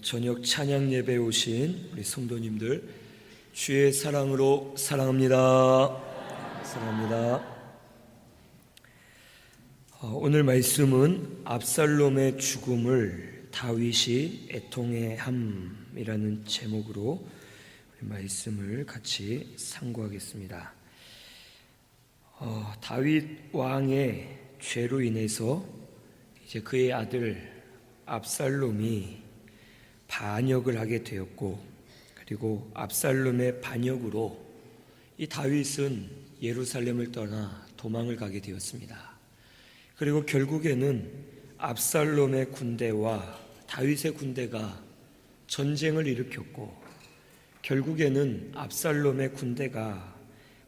저녁 찬양 예배에 오신 우리 성도님들, 주의 사랑으로 사랑합니다. 사랑합니다. 오늘 말씀은 압살롬의 죽음을 다윗이 애통해함이라는 제목으로 우리 말씀을 같이 상고하겠습니다. 다윗 왕의 죄로 인해서 이제 그의 아들 압살롬이 반역을 하게 되었고, 그리고 압살롬의 반역으로 이 다윗은 예루살렘을 떠나 도망을 가게 되었습니다. 그리고 결국에는 압살롬의 군대와 다윗의 군대가 전쟁을 일으켰고, 결국에는 압살롬의 군대가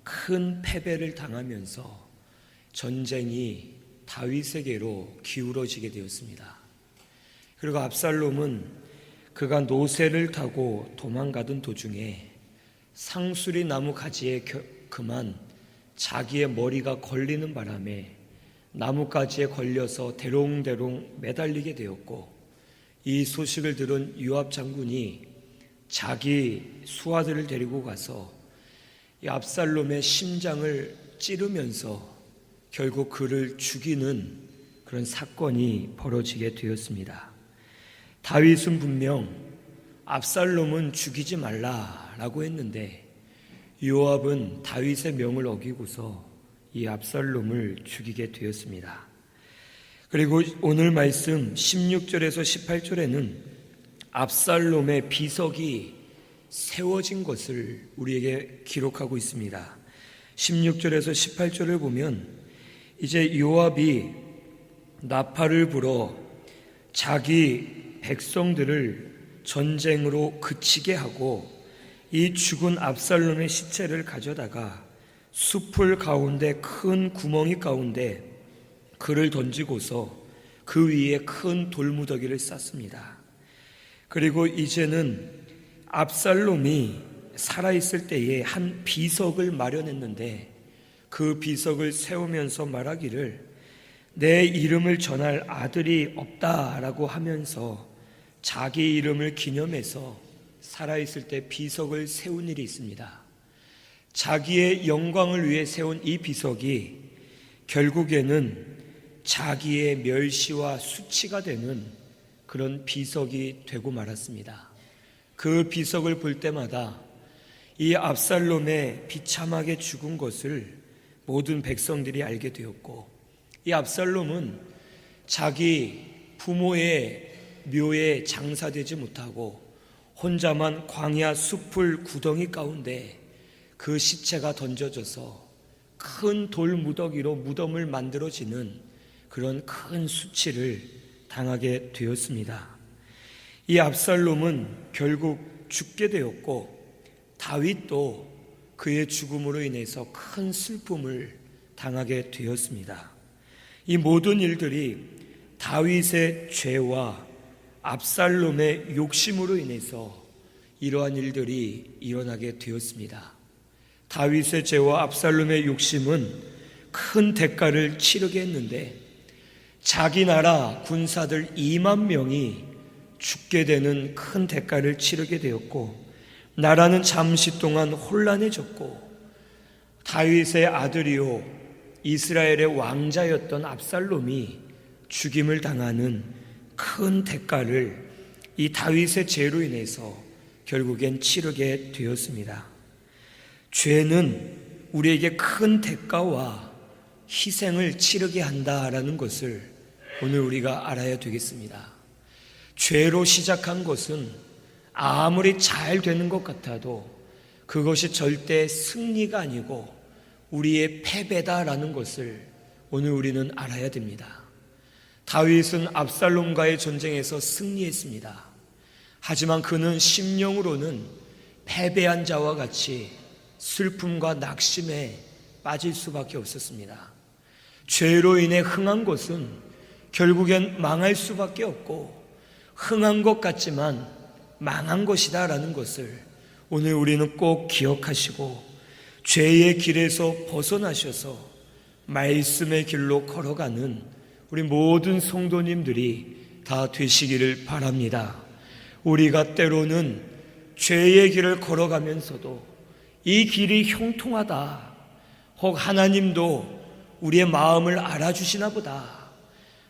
큰 패배를 당하면서 전쟁이 다윗에게로 기울어지게 되었습니다. 그리고 압살롬은 그가 노새를 타고 도망가던 도중에 상수리 나무 가지에 그만 자기의 머리가 걸리는 바람에 나뭇가지에 걸려서 대롱대롱 매달리게 되었고, 이 소식을 들은 요압 장군이 자기 수하들을 데리고 가서 이 압살롬의 심장을 찌르면서 결국 그를 죽이는 그런 사건이 벌어지게 되었습니다. 다윗은 분명 압살롬은 죽이지 말라라고 했는데, 요압은 다윗의 명을 어기고서 이 압살롬을 죽이게 되었습니다. 그리고 오늘 말씀 16절에서 18절에는 압살롬의 비석이 세워진 것을 우리에게 기록하고 있습니다. 16절에서 18절을 보면 이제 요압이 나팔을 불어 자기 백성들을 전쟁으로 그치게 하고 이 죽은 압살롬의 시체를 가져다가 숲을 가운데 큰 구멍이 가운데 그를 던지고서 그 위에 큰 돌무더기를 쌓습니다. 그리고 이제는 압살롬이 살아있을 때에 한 비석을 마련했는데, 그 비석을 세우면서 말하기를 내 이름을 전할 아들이 없다라고 하면서 자기 이름을 기념해서 살아있을 때 비석을 세운 일이 있습니다. 자기의 영광을 위해 세운 이 비석이 결국에는 자기의 멸시와 수치가 되는 그런 비석이 되고 말았습니다. 그 비석을 볼 때마다 이 압살롬의 비참하게 죽은 것을 모든 백성들이 알게 되었고, 이 압살롬은 자기 부모의 묘에 장사되지 못하고 혼자만 광야 숲을 구덩이 가운데 그 시체가 던져져서 큰 돌 무더기로 무덤을 만들어지는 그런 큰 수치를 당하게 되었습니다. 이 압살롬은 결국 죽게 되었고, 다윗도 그의 죽음으로 인해서 큰 슬픔을 당하게 되었습니다. 이 모든 일들이 다윗의 죄와 압살롬의 욕심으로 인해서 이러한 일들이 일어나게 되었습니다. 다윗의 죄와 압살롬의 욕심은 큰 대가를 치르게 했는데, 자기 나라 군사들 2만 명이 죽게 되는 큰 대가를 치르게 되었고, 나라는 잠시 동안 혼란해졌고, 다윗의 아들이요 이스라엘의 왕자였던 압살롬이 죽임을 당하는 큰 대가를 이 다윗의 죄로 인해서 결국엔 치르게 되었습니다. 죄는 우리에게 큰 대가와 희생을 치르게 한다라는 것을 오늘 우리가 알아야 되겠습니다. 죄로 시작한 것은 아무리 잘 되는 것 같아도 그것이 절대 승리가 아니고 우리의 패배다라는 것을 오늘 우리는 알아야 됩니다. 다윗은 압살롬과의 전쟁에서 승리했습니다. 하지만 그는 심령으로는 패배한 자와 같이 슬픔과 낙심에 빠질 수밖에 없었습니다. 죄로 인해 흥한 것은 결국엔 망할 수밖에 없고, 흥한 것 같지만 망한 것이다 라는 것을 오늘 우리는 꼭 기억하시고, 죄의 길에서 벗어나셔서 말씀의 길로 걸어가는 우리 모든 성도님들이 다 되시기를 바랍니다. 우리가 때로는 죄의 길을 걸어가면서도 이 길이 형통하다, 혹 하나님도 우리의 마음을 알아주시나 보다,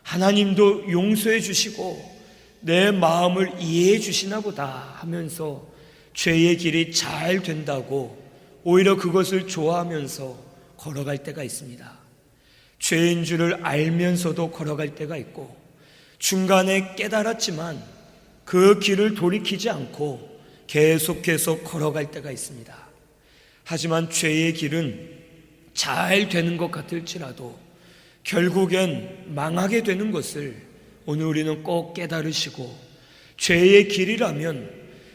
하나님도 용서해 주시고 내 마음을 이해해 주시나 보다 하면서 죄의 길이 잘 된다고 오히려 그것을 좋아하면서 걸어갈 때가 있습니다. 죄인 줄을 알면서도 걸어갈 때가 있고, 중간에 깨달았지만 그 길을 돌이키지 않고 계속해서 걸어갈 때가 있습니다. 하지만 죄의 길은 잘 되는 것 같을지라도 결국엔 망하게 되는 것을 오늘 우리는 꼭 깨달으시고, 죄의 길이라면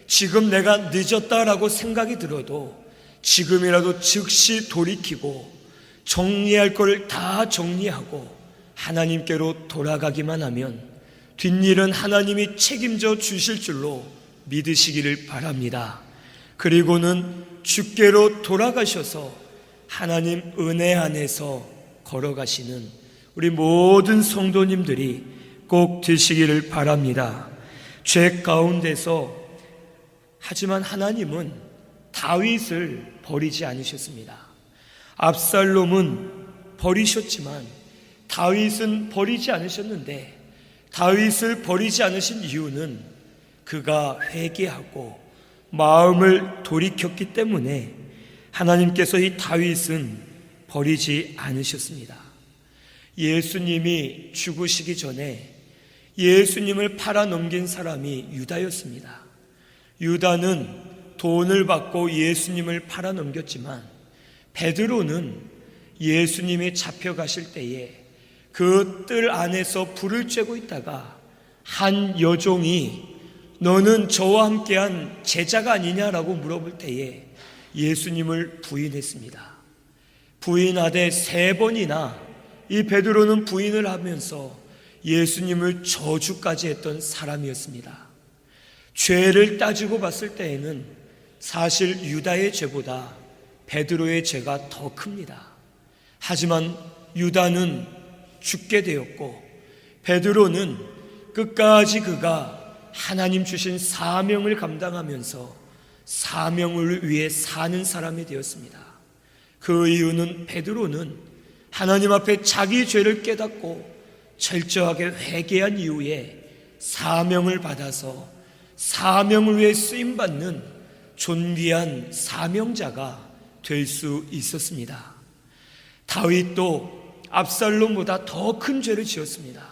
지금 내가 늦었다라고 생각이 들어도 지금이라도 즉시 돌이키고 정리할 것을 다 정리하고 하나님께로 돌아가기만 하면 뒷일은 하나님이 책임져 주실 줄로 믿으시기를 바랍니다. 그리고는 주께로 돌아가셔서 하나님 은혜 안에서 걸어가시는 우리 모든 성도님들이 꼭 되시기를 바랍니다. 죄 가운데서, 하지만 하나님은 다윗을 버리지 않으셨습니다. 압살롬은 버리셨지만 다윗은 버리지 않으셨는데, 다윗을 버리지 않으신 이유는 그가 회개하고 마음을 돌이켰기 때문에 하나님께서 이 다윗은 버리지 않으셨습니다. 예수님이 죽으시기 전에 예수님을 팔아넘긴 사람이 유다였습니다. 유다는 돈을 받고 예수님을 팔아넘겼지만 베드로는 예수님이 잡혀가실 때에 그 뜰 안에서 불을 쬐고 있다가 한 여종이 너는 저와 함께한 제자가 아니냐라고 물어볼 때에 예수님을 부인했습니다. 부인하되 3번이나 이 베드로는 부인을 하면서 예수님을 저주까지 했던 사람이었습니다. 죄를 따지고 봤을 때에는 사실 유다의 죄보다 베드로의 죄가 더 큽니다. 하지만 유다는 죽게 되었고 베드로는 끝까지 그가 하나님 주신 사명을 감당하면서 사명을 위해 사는 사람이 되었습니다. 그 이유는 베드로는 하나님 앞에 자기 죄를 깨닫고 철저하게 회개한 이후에 사명을 받아서 사명을 위해 쓰임받는 존귀한 사명자가 될 수 있었습니다. 다윗도 압살롬보다 더 큰 죄를 지었습니다.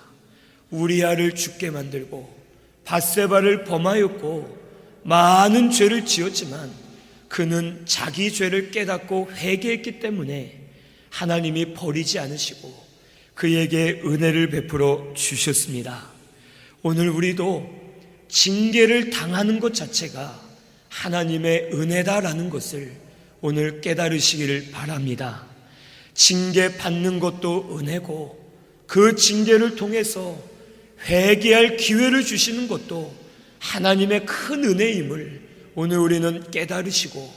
우리아를 죽게 만들고 밧세바를 범하였고 많은 죄를 지었지만 그는 자기 죄를 깨닫고 회개했기 때문에 하나님이 버리지 않으시고 그에게 은혜를 베풀어 주셨습니다. 오늘 우리도 징계를 당하는 것 자체가 하나님의 은혜다라는 것을 오늘 깨달으시기를 바랍니다. 징계 받는 것도 은혜고 그 징계를 통해서 회개할 기회를 주시는 것도 하나님의 큰 은혜임을 오늘 우리는 깨달으시고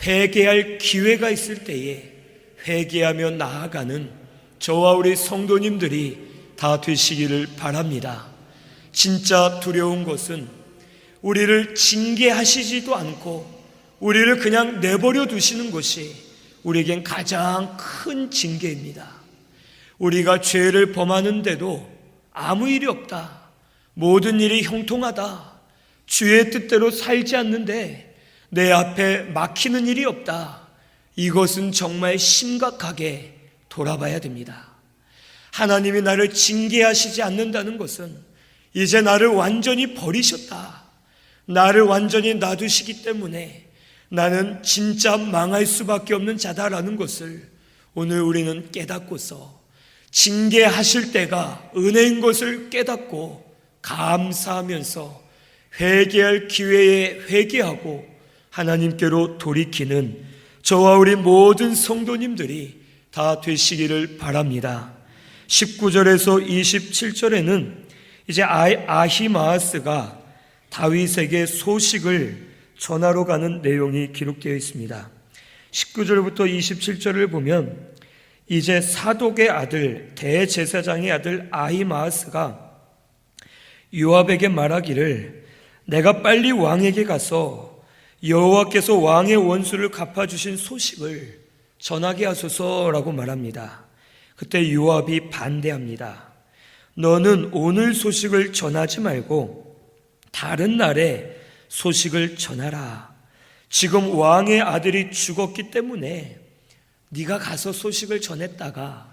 회개할 기회가 있을 때에 회개하며 나아가는 저와 우리 성도님들이 다 되시기를 바랍니다. 진짜 두려운 것은 우리를 징계하시지도 않고 우리를 그냥 내버려 두시는 것이 우리에겐 가장 큰 징계입니다. 우리가 죄를 범하는데도 아무 일이 없다, 모든 일이 형통하다, 주의 뜻대로 살지 않는데 내 앞에 막히는 일이 없다, 이것은 정말 심각하게 돌아봐야 됩니다. 하나님이 나를 징계하시지 않는다는 것은 이제 나를 완전히 버리셨다, 나를 완전히 놔두시기 때문에 나는 진짜 망할 수밖에 없는 자다라는 것을 오늘 우리는 깨닫고서 징계하실 때가 은혜인 것을 깨닫고 감사하면서 회개할 기회에 회개하고 하나님께로 돌이키는 저와 우리 모든 성도님들이 다 되시기를 바랍니다. 19절에서 27절에는 이제 아히마아스가 다윗에게 소식을 전하러 가는 내용이 기록되어 있습니다. 19절부터 27절을 보면 이제 사독의 아들 대제사장의 아들 아히마아스가 요압에게 말하기를 내가 빨리 왕에게 가서 여호와께서 왕의 원수를 갚아주신 소식을 전하게 하소서라고 말합니다. 그때 요압이 반대합니다. 너는 오늘 소식을 전하지 말고 다른 날에 소식을 전하라. 지금 왕의 아들이 죽었기 때문에 네가 가서 소식을 전했다가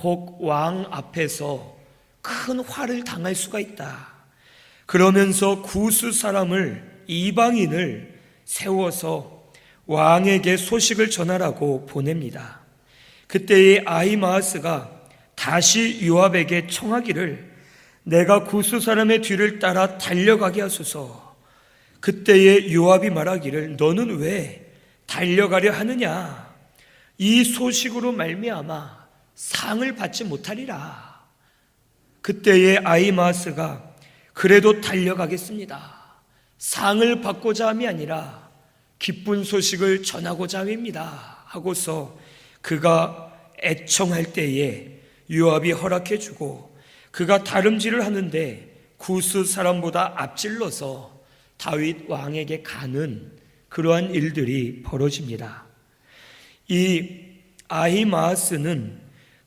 혹 왕 앞에서 큰 화를 당할 수가 있다. 그러면서 구스 사람을, 이방인을 세워서 왕에게 소식을 전하라고 보냅니다. 그때의 아히마아스가 다시 요압에게 청하기를 내가 구스 사람의 뒤를 따라 달려가게 하소서. 그때의 요압이 말하기를 너는 왜 달려가려 하느냐? 이 소식으로 말미암아 상을 받지 못하리라. 그때의 아히마아스가 그래도 달려가겠습니다. 상을 받고자 함이 아니라 기쁜 소식을 전하고자 함입니다. 하고서 그가 애청할 때에 요압이 허락해주고 그가 다름질을 하는데 구스 사람보다 앞질러서 다윗 왕에게 가는 그러한 일들이 벌어집니다. 이 아히마아스는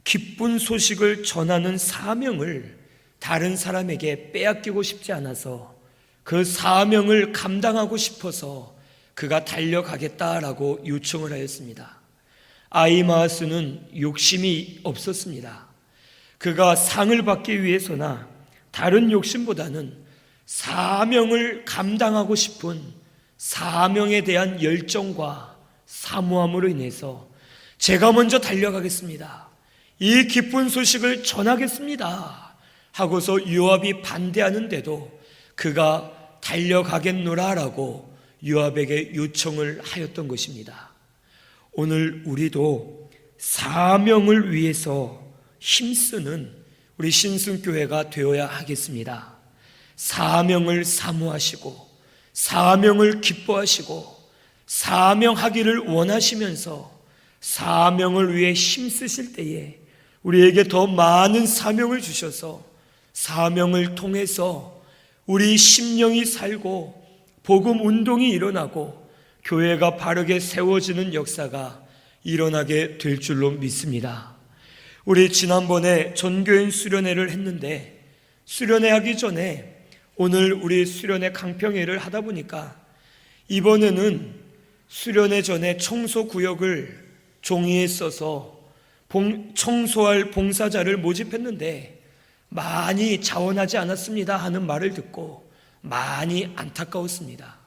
기쁜 소식을 전하는 사명을 다른 사람에게 빼앗기고 싶지 않아서 그 사명을 감당하고 싶어서 그가 달려가겠다라고 요청을 하였습니다. 아히마아스는 욕심이 없었습니다. 그가 상을 받기 위해서나 다른 욕심보다는 사명을 감당하고 싶은 사명에 대한 열정과 사모함으로 인해서 제가 먼저 달려가겠습니다. 이 기쁜 소식을 전하겠습니다. 하고서 요압이 반대하는데도 그가 달려가겠노라라고 요압에게 요청을 하였던 것입니다. 오늘 우리도 사명을 위해서 힘쓰는 우리 신승교회가 되어야 하겠습니다. 사명을 사모하시고 사명을 기뻐하시고 사명하기를 원하시면서 사명을 위해 힘쓰실 때에 우리에게 더 많은 사명을 주셔서 사명을 통해서 우리 심령이 살고 복음 운동이 일어나고 교회가 바르게 세워지는 역사가 일어나게 될 줄로 믿습니다. 우리 지난번에 전교인 수련회를 했는데 수련회 하기 전에 오늘 우리 수련회 강평회를 하다 보니까 이번에는 수련회 전에 청소구역을 종이에 써서 청소할 봉사자를 모집했는데 많이 자원하지 않았습니다 하는 말을 듣고 많이 안타까웠습니다.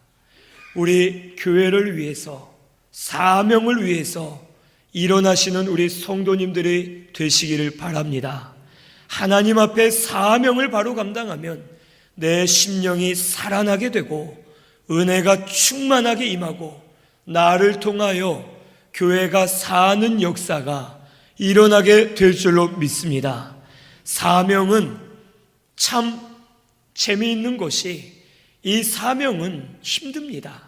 우리 교회를 위해서 사명을 위해서 일어나시는 우리 성도님들이 되시기를 바랍니다. 하나님 앞에 사명을 바로 감당하면 내 심령이 살아나게 되고 은혜가 충만하게 임하고 나를 통하여 교회가 사는 역사가 일어나게 될 줄로 믿습니다. 사명은 참 재미있는 것이 이 사명은 힘듭니다.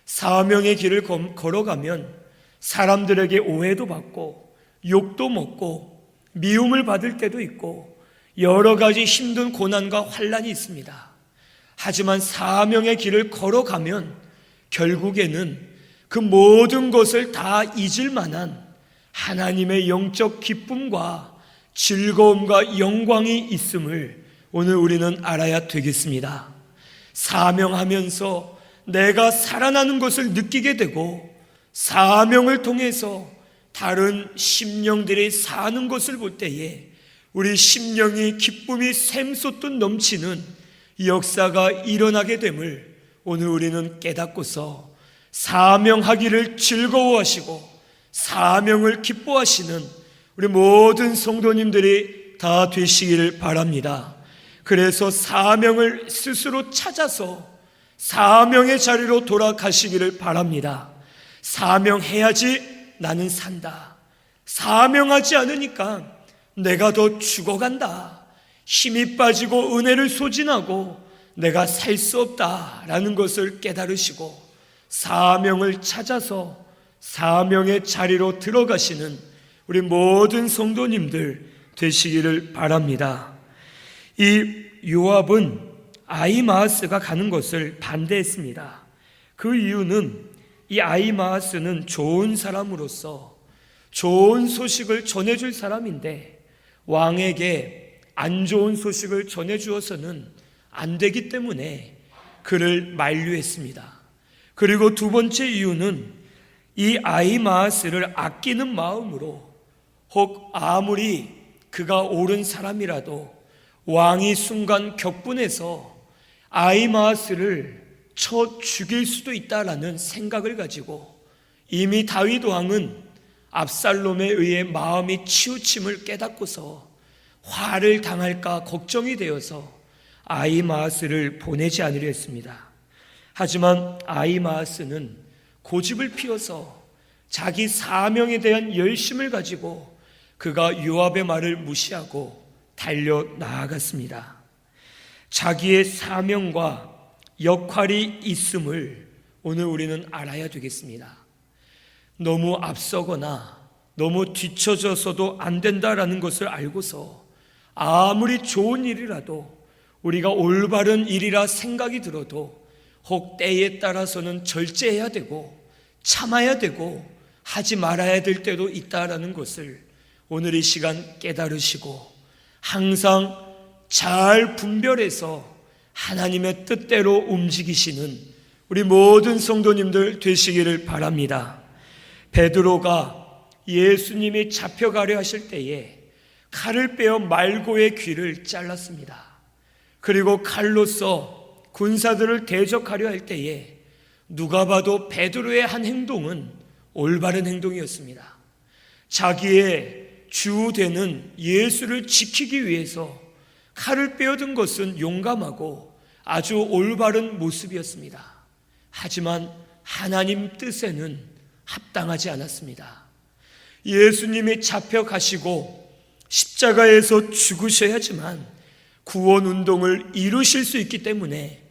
사명의 길을 걸어가면 사람들에게 오해도 받고 욕도 먹고 미움을 받을 때도 있고 여러 가지 힘든 고난과 환난이 있습니다. 하지만 사명의 길을 걸어가면 결국에는 그 모든 것을 다 잊을 만한 하나님의 영적 기쁨과 즐거움과 영광이 있음을 오늘 우리는 알아야 되겠습니다. 사명하면서 내가 살아나는 것을 느끼게 되고 사명을 통해서 다른 심령들이 사는 것을 볼 때에 우리 심령이 기쁨이 샘솟듯 넘치는 역사가 일어나게 됨을 오늘 우리는 깨닫고서 사명하기를 즐거워하시고 사명을 기뻐하시는 우리 모든 성도님들이 다 되시기를 바랍니다. 그래서 사명을 스스로 찾아서 사명의 자리로 돌아가시기를 바랍니다. 사명해야지 나는 산다. 사명하지 않으니까 내가 더 죽어간다. 힘이 빠지고 은혜를 소진하고 내가 살 수 없다라는 것을 깨달으시고 사명을 찾아서 사명의 자리로 들어가시는 우리 모든 성도님들 되시기를 바랍니다. 이 요압은 아히마아스가 가는 것을 반대했습니다. 그 이유는 이 아히마아스는 좋은 사람으로서 좋은 소식을 전해줄 사람인데 왕에게 안 좋은 소식을 전해주어서는 안 되기 때문에 그를 만류했습니다. 그리고 두 번째 이유는 이 아히마아스를 아끼는 마음으로 혹 아무리 그가 옳은 사람이라도 왕이 순간 격분해서 아히마아스를 쳐 죽일 수도 있다라는 생각을 가지고 이미 다윗 왕은 압살롬에 의해 마음이 치우침을 깨닫고서 화를 당할까 걱정이 되어서 아히마아스를 보내지 않으려 했습니다. 하지만 아히마아스는 고집을 피워서 자기 사명에 대한 열심을 가지고 그가 요압의 말을 무시하고 달려 나아갔습니다. 자기의 사명과 역할이 있음을 오늘 우리는 알아야 되겠습니다. 너무 앞서거나 너무 뒤처져서도 안 된다라는 것을 알고서 아무리 좋은 일이라도 우리가 올바른 일이라 생각이 들어도 혹 때에 따라서는 절제해야 되고 참아야 되고 하지 말아야 될 때도 있다라는 것을 오늘 이 시간 깨달으시고 항상 잘 분별해서 하나님의 뜻대로 움직이시는 우리 모든 성도님들 되시기를 바랍니다. 베드로가 예수님이 잡혀가려 하실 때에 칼을 빼어 말고의 귀를 잘랐습니다. 그리고 칼로서 군사들을 대적하려 할 때에 누가 봐도 베드로의 한 행동은 올바른 행동이었습니다. 자기의 주되는 예수를 지키기 위해서 칼을 빼어든 것은 용감하고 아주 올바른 모습이었습니다. 하지만 하나님 뜻에는 합당하지 않았습니다. 예수님이 잡혀가시고 십자가에서 죽으셔야지만 구원 운동을 이루실 수 있기 때문에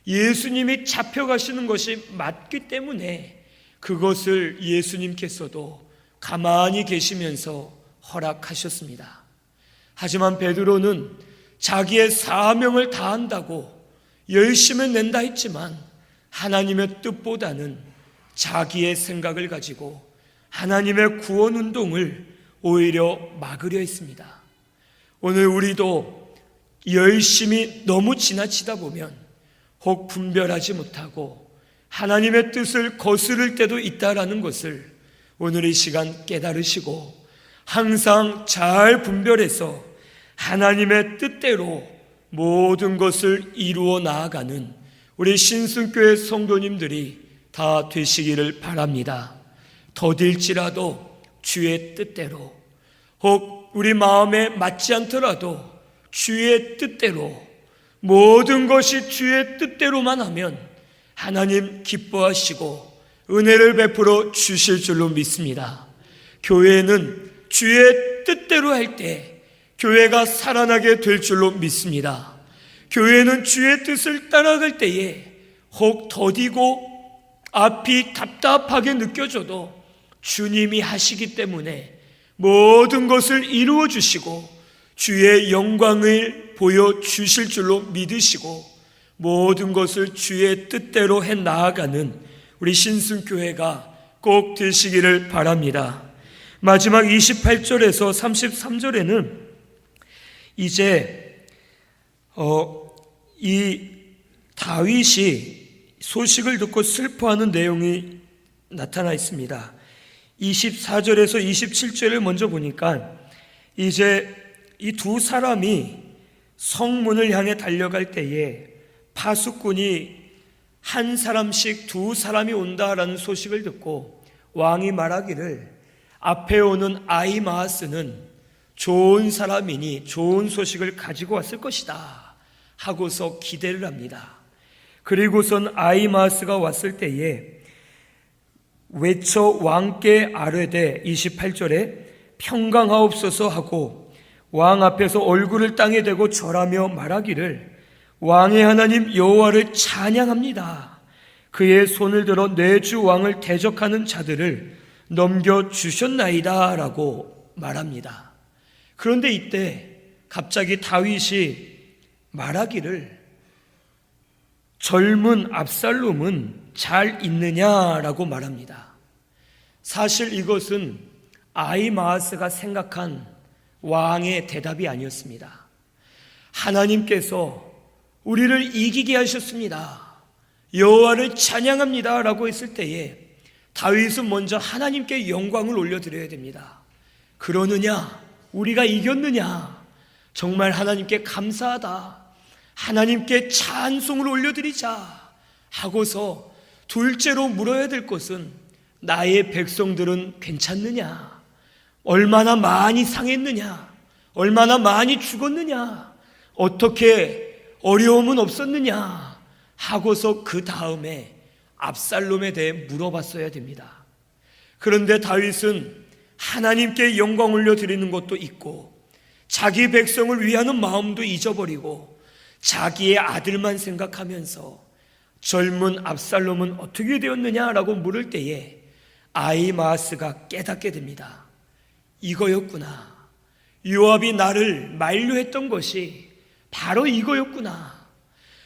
예수님이 잡혀가시는 것이 맞기 때문에 그것을 예수님께서도 가만히 계시면서 허락하셨습니다. 하지만 베드로는 자기의 사명을 다한다고 열심을 낸다 했지만 하나님의 뜻보다는 자기의 생각을 가지고 하나님의 구원 운동을 오히려 막으려 했습니다. 오늘 우리도 열심히 너무 지나치다 보면 혹 분별하지 못하고 하나님의 뜻을 거스를 때도 있다라는 것을 오늘 이 시간 깨달으시고 항상 잘 분별해서 하나님의 뜻대로 모든 것을 이루어 나아가는 우리 신순교회 성도님들이 다 되시기를 바랍니다. 더딜지라도 주의 뜻대로 혹 우리 마음에 맞지 않더라도 주의 뜻대로 모든 것이 주의 뜻대로만 하면 하나님 기뻐하시고 은혜를 베풀어 주실 줄로 믿습니다. 교회는 주의 뜻대로 할 때 교회가 살아나게 될 줄로 믿습니다. 교회는 주의 뜻을 따라갈 때에 혹 더디고 앞이 답답하게 느껴져도 주님이 하시기 때문에 모든 것을 이루어 주시고 주의 영광을 보여주실 줄로 믿으시고 모든 것을 주의 뜻대로 해 나아가는 우리 신순교회가 꼭 되시기를 바랍니다. 마지막 28절에서 33절에는 이제 이 다윗이 소식을 듣고 슬퍼하는 내용이 나타나 있습니다. 24절에서 27절을 먼저 보니까 이제 이 두 사람이 성문을 향해 달려갈 때에 파수꾼이 한 사람씩 두 사람이 온다라는 소식을 듣고 왕이 말하기를 앞에 오는 아히마아스는 좋은 사람이니 좋은 소식을 가지고 왔을 것이다 하고서 기대를 합니다. 그리고선 아히마아스가 왔을 때에 외쳐 왕께 아뢰되 28절에 평강하옵소서 하고 왕 앞에서 얼굴을 땅에 대고 절하며 말하기를 왕의 하나님 여호와를 찬양합니다. 그의 손을 들어 내 주 왕을 대적하는 자들을 넘겨주셨나이다 라고 말합니다. 그런데 이때 갑자기 다윗이 말하기를 젊은 압살롬은 잘 있느냐라고 말합니다. 사실 이것은 아히마아스가 생각한 왕의 대답이 아니었습니다. 하나님께서 우리를 이기게 하셨습니다. 여호와를 찬양합니다 라고 했을 때에 다윗은 먼저 하나님께 영광을 올려드려야 됩니다. 그러느냐? 우리가 이겼느냐? 정말 하나님께 감사하다, 하나님께 찬송을 올려드리자 하고서 둘째로 물어야 될 것은 나의 백성들은 괜찮느냐? 얼마나 많이 상했느냐? 얼마나 많이 죽었느냐? 어떻게 어려움은 없었느냐? 하고서 그 다음에 압살롬에 대해 물어봤어야 됩니다. 그런데 다윗은 하나님께 영광 올려드리는 것도 있고 자기 백성을 위하는 마음도 잊어버리고 자기의 아들만 생각하면서 젊은 압살롬은 어떻게 되었느냐라고 물을 때에 아히마아스가 깨닫게 됩니다. 이거였구나. 요압이 나를 만류했던 것이 바로 이거였구나.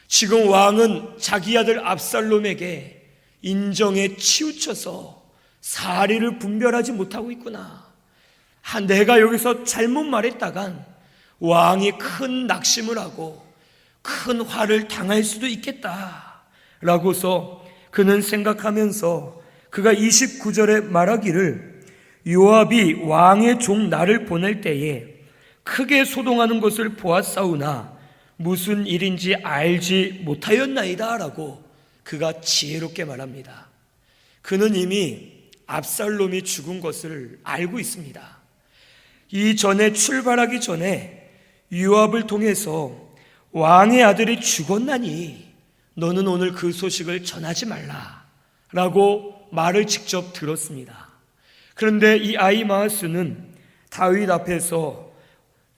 지금 왕은 자기 아들 압살롬에게 인정에 치우쳐서 사리를 분별하지 못하고 있구나. 내가 여기서 잘못 말했다간 왕이 큰 낙심을 하고 큰 화를 당할 수도 있겠다 라고서 그는 생각하면서 그가 29절에 말하기를 요압이 왕의 종 나를 보낼 때에 크게 소동하는 것을 보았사오나 무슨 일인지 알지 못하였나이다 라고 그가 지혜롭게 말합니다. 그는 이미 압살롬이 죽은 것을 알고 있습니다. 이전에 출발하기 전에 요압을 통해서 왕의 아들이 죽었나니 너는 오늘 그 소식을 전하지 말라 라고 말을 직접 들었습니다. 그런데 이 아히마아스는 다윗 앞에서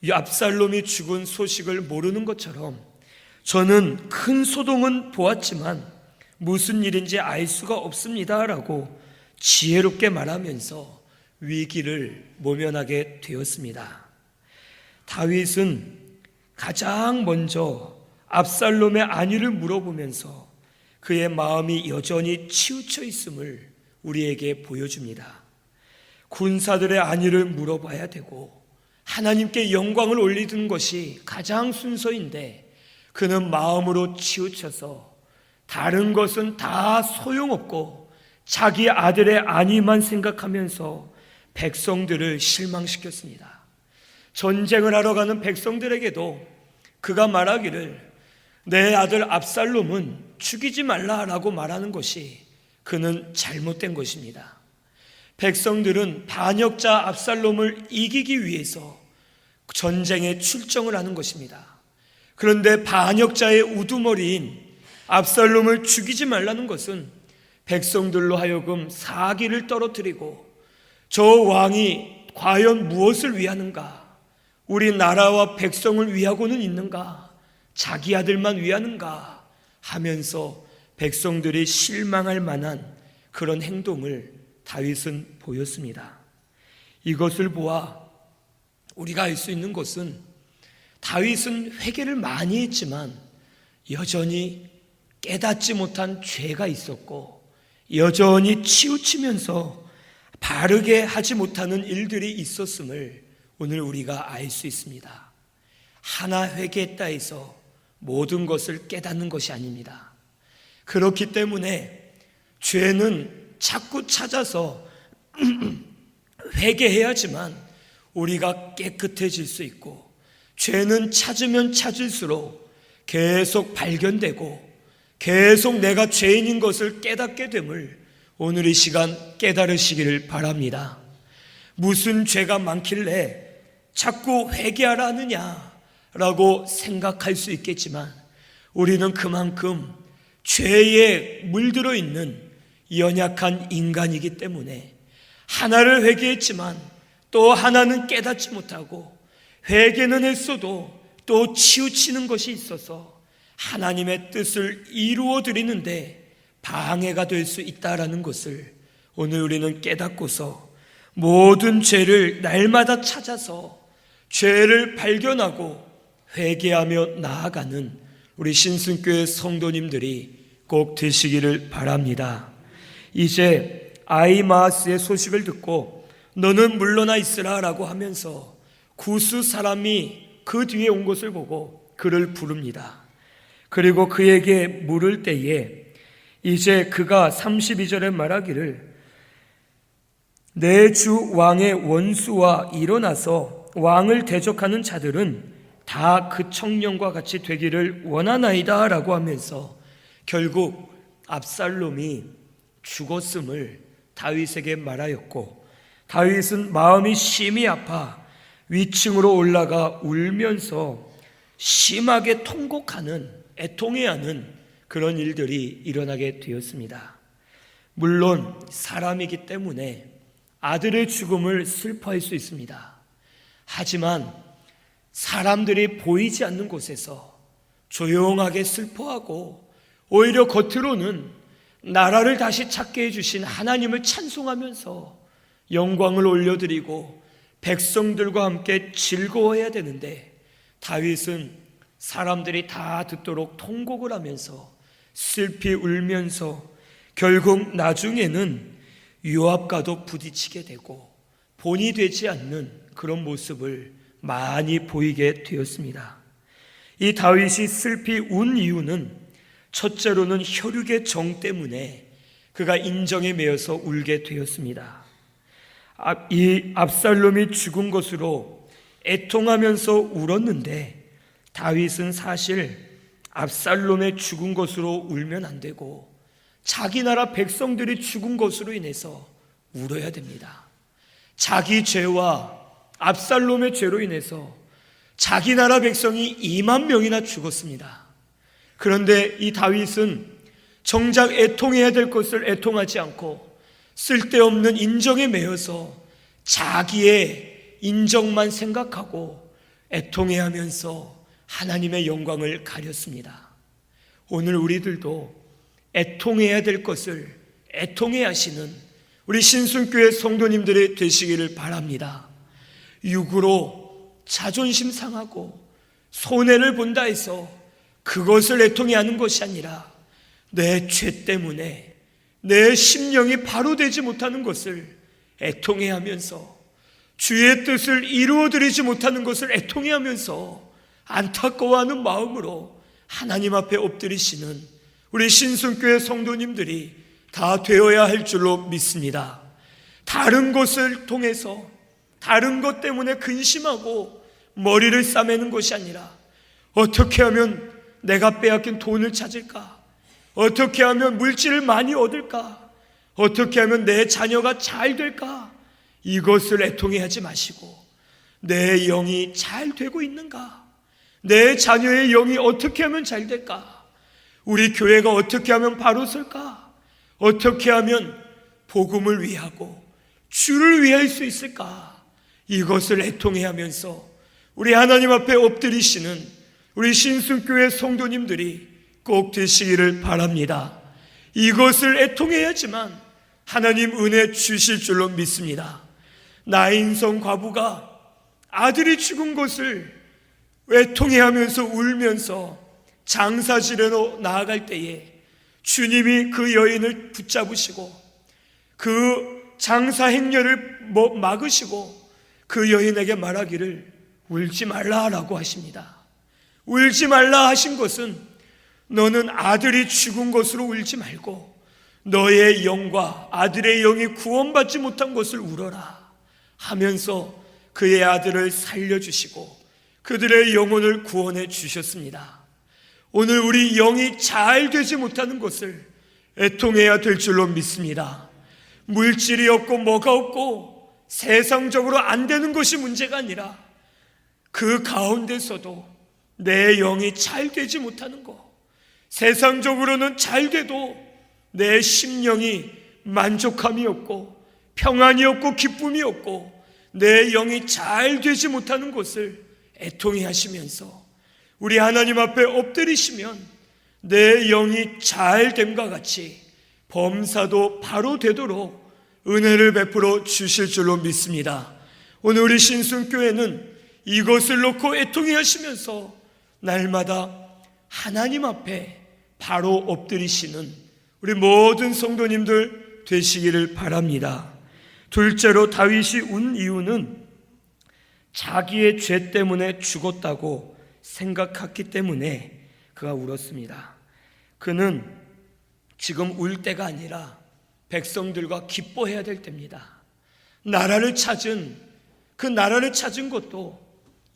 이 압살롬이 죽은 소식을 모르는 것처럼 저는 큰 소동은 보았지만 무슨 일인지 알 수가 없습니다 라고 지혜롭게 말하면서 위기를 모면하게 되었습니다. 다윗은 가장 먼저 압살롬의 안위를 물어보면서 그의 마음이 여전히 치우쳐 있음을 우리에게 보여줍니다. 군사들의 안위를 물어봐야 되고 하나님께 영광을 올리는 것이 가장 순서인데 그는 마음으로 치우쳐서 다른 것은 다 소용없고 자기 아들의 안위만 생각하면서 백성들을 실망시켰습니다. 전쟁을 하러 가는 백성들에게도 그가 말하기를 내 아들 압살롬은 죽이지 말라라고 말하는 것이 그는 잘못된 것입니다. 백성들은 반역자 압살롬을 이기기 위해서 전쟁에 출정을 하는 것입니다. 그런데 반역자의 우두머리인 압살롬을 죽이지 말라는 것은 백성들로 하여금 사기를 떨어뜨리고 저 왕이 과연 무엇을 위하는가? 우리 나라와 백성을 위하고는 있는가? 자기 아들만 위하는가? 하면서 백성들이 실망할 만한 그런 행동을 다윗은 보였습니다. 이것을 보아 우리가 알 수 있는 것은 다윗은 회개를 많이 했지만 여전히 깨닫지 못한 죄가 있었고 여전히 치우치면서 바르게 하지 못하는 일들이 있었음을 오늘 우리가 알 수 있습니다. 하나 회개했다 해서 모든 것을 깨닫는 것이 아닙니다. 그렇기 때문에 죄는 자꾸 찾아서 회개해야지만 우리가 깨끗해질 수 있고 죄는 찾으면 찾을수록 계속 발견되고 계속 내가 죄인인 것을 깨닫게 됨을 오늘 이 시간 깨달으시기를 바랍니다. 무슨 죄가 많길래 자꾸 회개하라 하느냐라고 생각할 수 있겠지만 우리는 그만큼 죄에 물들어 있는 연약한 인간이기 때문에 하나를 회개했지만 또 하나는 깨닫지 못하고 회개는 했어도 또 치우치는 것이 있어서 하나님의 뜻을 이루어 드리는데 방해가 될 수 있다라는 것을 오늘 우리는 깨닫고서 모든 죄를 날마다 찾아서 죄를 발견하고 회개하며 나아가는 우리 신순교회 성도님들이 꼭 되시기를 바랍니다. 이제 아히마아스의 소식을 듣고 너는 물러나 있으라 라고 하면서 구스 사람이 그 뒤에 온 것을 보고 그를 부릅니다. 그리고 그에게 물을 때에 이제 그가 32절에 말하기를 내 주 왕의 원수와 일어나서 왕을 대적하는 자들은 다 그 청년과 같이 되기를 원하나이다 라고 하면서 결국 압살롬이 죽었음을 다윗에게 말하였고, 다윗은 마음이 심히 아파 위층으로 올라가 울면서 심하게 통곡하는, 애통해하는 그런 일들이 일어나게 되었습니다. 물론 사람이기 때문에 아들의 죽음을 슬퍼할 수 있습니다. 하지만 사람들이 보이지 않는 곳에서 조용하게 슬퍼하고 오히려 겉으로는 나라를 다시 찾게 해주신 하나님을 찬송하면서 영광을 올려드리고 백성들과 함께 즐거워해야 되는데, 다윗은 사람들이 다 듣도록 통곡을 하면서 슬피 울면서 결국 나중에는 요압과도 부딪히게 되고 본이 되지 않는 그런 모습을 많이 보이게 되었습니다. 이 다윗이 슬피 운 이유는 첫째로는 혈육의 정 때문에 그가 인정에 매여서 울게 되었습니다. 이 압살롬이 죽은 것으로 애통하면서 울었는데, 다윗은 사실 압살롬의 죽은 것으로 울면 안 되고 자기 나라 백성들이 죽은 것으로 인해서 울어야 됩니다. 자기 죄와 압살롬의 죄로 인해서 자기 나라 백성이 2만 명이나 죽었습니다. 그런데 이 다윗은 정작 애통해야 될 것을 애통하지 않고 쓸데없는 인정에 매여서 자기의 인정만 생각하고 애통해하면서 하나님의 영광을 가렸습니다. 오늘 우리들도 애통해야 될 것을 애통해 하시는 우리 신순교회 성도님들이 되시기를 바랍니다. 육으로 자존심 상하고 손해를 본다 해서 그것을 애통해 하는 것이 아니라 내 죄 때문에 내 심령이 바로 되지 못하는 것을 애통해 하면서, 주의 뜻을 이루어드리지 못하는 것을 애통해 하면서 안타까워하는 마음으로 하나님 앞에 엎드리시는 우리 신순교회 성도님들이 다 되어야 할 줄로 믿습니다. 다른 것을 통해서, 다른 것 때문에 근심하고 머리를 싸매는 것이 아니라 어떻게 하면 내가 빼앗긴 돈을 찾을까? 어떻게 하면 물질을 많이 얻을까? 어떻게 하면 내 자녀가 잘 될까? 이것을 애통해하지 마시고 내 영이 잘 되고 있는가? 내 자녀의 영이 어떻게 하면 잘 될까? 우리 교회가 어떻게 하면 바로 설까? 어떻게 하면 복음을 위하고 주를 위할 수 있을까? 이것을 애통해하면서 우리 하나님 앞에 엎드리시는 우리 신순교회 성도님들이 꼭 되시기를 바랍니다. 이것을 애통해야지만 하나님 은혜 주실 줄로 믿습니다. 나인성 과부가 아들이 죽은 것을 애통해하면서 울면서 장사지례로 나아갈 때에 주님이 그 여인을 붙잡으시고 그 장사 행렬을 막으시고 그 여인에게 말하기를 울지 말라라고 하십니다. 울지 말라 하신 것은 너는 아들이 죽은 것으로 울지 말고 너의 영과 아들의 영이 구원받지 못한 것을 울어라 하면서 그의 아들을 살려주시고 그들의 영혼을 구원해 주셨습니다. 오늘 우리 영이 잘 되지 못하는 것을 애통해야 될 줄로 믿습니다. 물질이 없고 뭐가 없고 세상적으로 안 되는 것이 문제가 아니라 그 가운데서도 내 영이 잘 되지 못하는 것, 세상적으로는 잘 돼도 내 심령이 만족함이 없고 평안이 없고 기쁨이 없고 내 영이 잘 되지 못하는 것을 애통해 하시면서 우리 하나님 앞에 엎드리시면 내 영이 잘 됨과 같이 범사도 바로 되도록 은혜를 베풀어 주실 줄로 믿습니다. 오늘 우리 신순교회는 이것을 놓고 애통해 하시면서 날마다 하나님 앞에 바로 엎드리시는 우리 모든 성도님들 되시기를 바랍니다. 둘째로 다윗이 운 이유는 자기의 죄 때문에 죽었다고 생각했기 때문에 그가 울었습니다. 그는 지금 울 때가 아니라 백성들과 기뻐해야 될 때입니다. 나라를 찾은 것도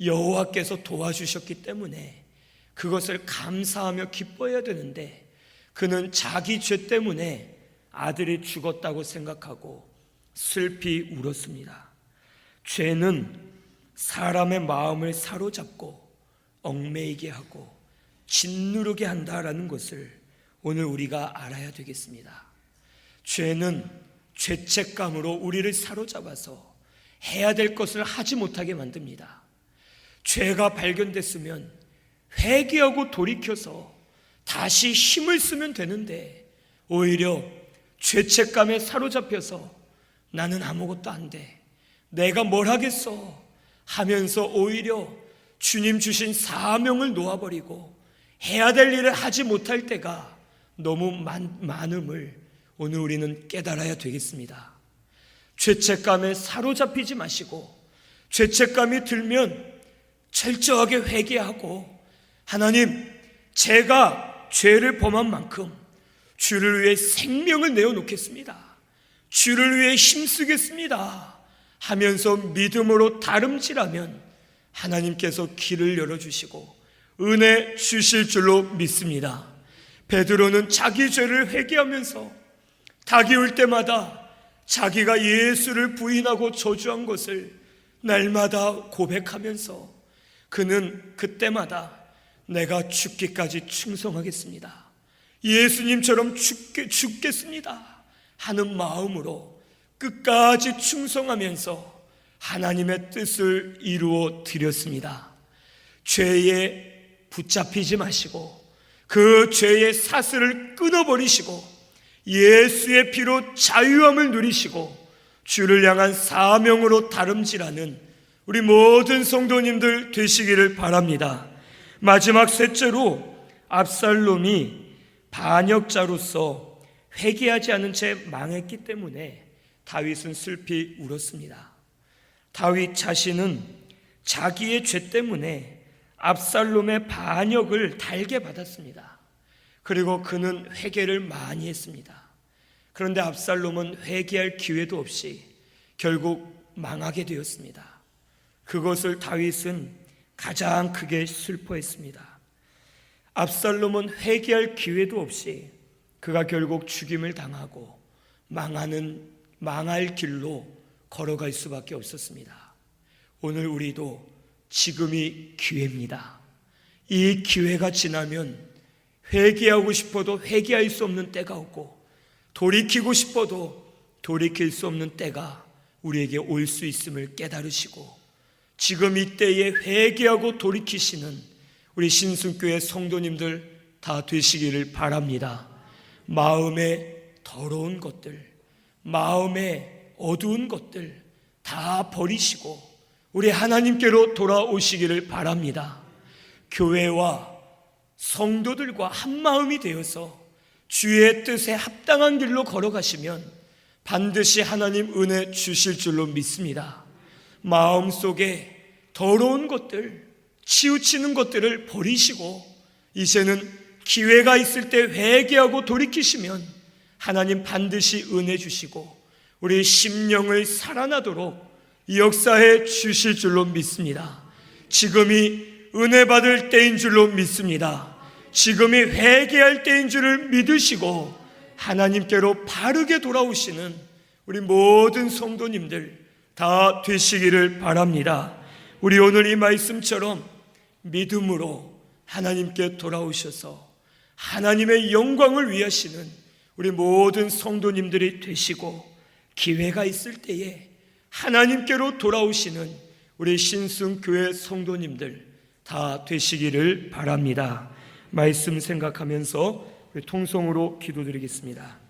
여호와께서 도와주셨기 때문에 그것을 감사하며 기뻐해야 되는데 그는 자기 죄 때문에 아들이 죽었다고 생각하고 슬피 울었습니다. 죄는 사람의 마음을 사로잡고 얽매이게 하고 짓누르게 한다라는 것을 오늘 우리가 알아야 되겠습니다. 죄는 죄책감으로 우리를 사로잡아서 해야 될 것을 하지 못하게 만듭니다. 죄가 발견됐으면 회개하고 돌이켜서 다시 힘을 쓰면 되는데 오히려 죄책감에 사로잡혀서 나는 아무것도 안 돼, 내가 뭘 하겠어 하면서 오히려 주님 주신 사명을 놓아버리고 해야 될 일을 하지 못할 때가 너무 많음을 오늘 우리는 깨달아야 되겠습니다. 죄책감에 사로잡히지 마시고 죄책감이 들면 철저하게 회개하고 하나님, 제가 죄를 범한 만큼 주를 위해 생명을 내어놓겠습니다, 주를 위해 힘쓰겠습니다 하면서 믿음으로 다름질하면 하나님께서 길을 열어주시고 은혜 주실 줄로 믿습니다. 베드로는 자기 죄를 회개하면서 닭이 울 때마다 자기가 예수를 부인하고 저주한 것을 날마다 고백하면서 그는 그때마다 내가 죽기까지 충성하겠습니다, 예수님처럼 죽겠습니다 하는 마음으로 끝까지 충성하면서 하나님의 뜻을 이루어 드렸습니다. 죄에 붙잡히지 마시고 그 죄의 사슬을 끊어버리시고 예수의 피로 자유함을 누리시고 주를 향한 사명으로 다름질하는 우리 모든 성도님들 되시기를 바랍니다. 마지막 셋째로 압살롬이 반역자로서 회개하지 않은 채 망했기 때문에 다윗은 슬피 울었습니다. 다윗 자신은 자기의 죄 때문에 압살롬의 반역을 달게 받았습니다. 그리고 그는 회개를 많이 했습니다. 그런데 압살롬은 회개할 기회도 없이 결국 망하게 되었습니다. 그것을 다윗은 가장 크게 슬퍼했습니다. 압살롬은 회개할 기회도 없이 그가 결국 죽임을 당하고 망할 길로 걸어갈 수밖에 없었습니다. 오늘 우리도 지금이 기회입니다. 이 기회가 지나면 회개하고 싶어도 회개할 수 없는 때가 오고 돌이키고 싶어도 돌이킬 수 없는 때가 우리에게 올 수 있음을 깨달으시고 지금 이때에 회개하고 돌이키시는 우리 신순교회 성도님들 다 되시기를 바랍니다. 마음에 더러운 것들, 마음에 어두운 것들 다 버리시고 우리 하나님께로 돌아오시기를 바랍니다. 교회와 성도들과 한 마음이 되어서 주의 뜻에 합당한 길로 걸어가시면 반드시 하나님 은혜 주실 줄로 믿습니다. 마음속에 더러운 것들, 치우치는 것들을 버리시고 이제는 기회가 있을 때 회개하고 돌이키시면 하나님 반드시 은혜 주시고 우리 심령을 살아나도록 역사해 주실 줄로 믿습니다. 지금이 은혜 받을 때인 줄로 믿습니다. 지금이 회개할 때인 줄을 믿으시고 하나님께로 바르게 돌아오시는 우리 모든 성도님들 다 되시기를 바랍니다. 우리 오늘 이 말씀처럼 믿음으로 하나님께 돌아오셔서 하나님의 영광을 위하시는 우리 모든 성도님들이 되시고 기회가 있을 때에 하나님께로 돌아오시는 우리 신순교회 성도님들 다 되시기를 바랍니다. 말씀 생각하면서 통성으로 기도드리겠습니다.